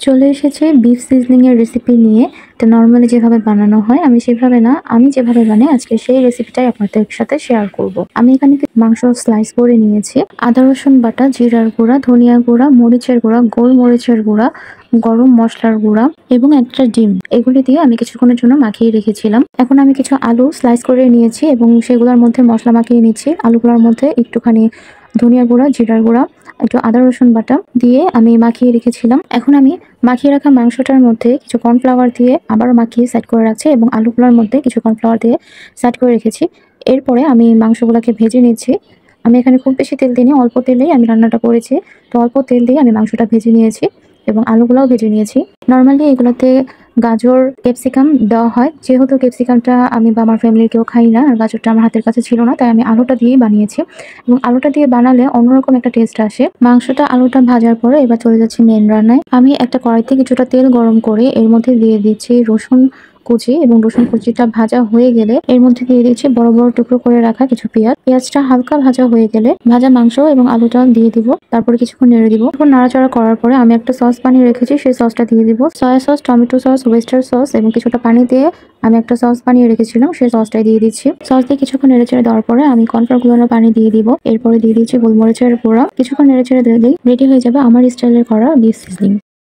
চলে এসেছে beef seasoning এর রেসিপি নিয়ে। তো নরমালি যেভাবে বানানো হয় আমি সেভাবে না, আমি যেভাবে বানাই আজকে সেই রেসিপিটাই আপনাদের সাথে শেয়ার করব। আমি এখানে মাংস স্লাইস করে নিয়েছি, আদা রসুন বাটা, জিরার গুঁড়া, ধনিয়া গুঁড়া, মরিচের গুঁড়া, গোলমরিচের গুঁড়া, গরম মশলার গুঁড়া এবং একটা ডিম, এগুলি দিয়ে আমি কিছুক্ষণের জন্য মাখিয়ে রেখেছিলাম। এখন আমি কিছু আলু স্লাইস করে নিয়েছি এবং সেগুলোর মধ্যে মশলা মাখিয়ে নিচ্ছি। আলুগুলোর মধ্যে একটুখানি ধনিয়া গুঁড়া, জিরার গুঁড়া, একটু আদা রসুন বাটা দিয়ে আমি মাখিয়ে রেখেছিলাম। এখন আমি মাখিয়ে রাখা মাংসটার মধ্যে কিছু কর্নফ্লাওয়ার দিয়ে আবারও মাখিয়ে সেট করে রাখছি এবং আলুগুলোর মধ্যে কিছু কর্নফ্লাওয়ার দিয়ে সেট করে রেখেছি। এরপরে আমি মাংসগুলোকে ভেজে নিচ্ছি। আমি এখানে খুব বেশি তেল দিইনি, অল্প তেলেই আমি রান্নাটা করেছি। তো অল্প তেল দিয়ে আমি মাংসটা ভেজে নিয়েছি এবং আলুগুলাও ভেজে নিয়েছি। নরমালি এগুলোতে গাজর, ক্যাপসিকাম দেওয়া হয়। যেহেতু ক্যাপসিকামটা আমি বা আমার ফ্যামিলির কেউ খাই না আর গাজরটা আমার হাতের কাছে ছিল না, তাই আমি আলুটা দিয়েই বানিয়েছি এবং আলুটা দিয়ে বানালে অন্যরকম একটা টেস্ট আসে। মাংসটা আলুটা ভাজার পরে এবার চলে যাচ্ছি মেন রান্নায়। আমি একটা কড়াইতে কিছুটা তেল গরম করে এর মধ্যে দিয়ে দিচ্ছি রসুন কুচি এবং রসুন কুচিটা ভাজা হয়ে গেলে এর মধ্যে দিয়ে দিচ্ছি বড় বড় টুকরো করে রাখা কিছু পেঁয়াজ। পেঁয়াজটা হালকা ভাজা হয়ে গেলে ভাজা মাংস এবং আলুটা দিয়ে দিব, তারপরে কিছুক্ষণ নেড়ে দিব। এখন নাড়াচাড়া করার পরে আমি একটা সস বানিয়ে রেখেছি, সেই সসটা দিয়ে দিব। Soya sauce, tomato sauce, oyster sauce এবং কিছুটা পানি দিয়ে আমি একটা সস বানিয়ে রেখেছিলাম, সেই সসটাই দিয়ে দিচ্ছি। সস দিয়ে কিছুক্ষণ নেড়েচেড়ে দেওয়ার পরে আমি কর্নফ্লাওয়ার গুলানো পানি দিয়ে দিব। এরপরে দিয়ে দিচ্ছি গোলমরিচের গুঁড়া। কিছুক্ষণ নেড়েচেড়ে দিলেই রেডি হয়ে যাবে আমার স্টাইলের করা বিফ সিজনিং।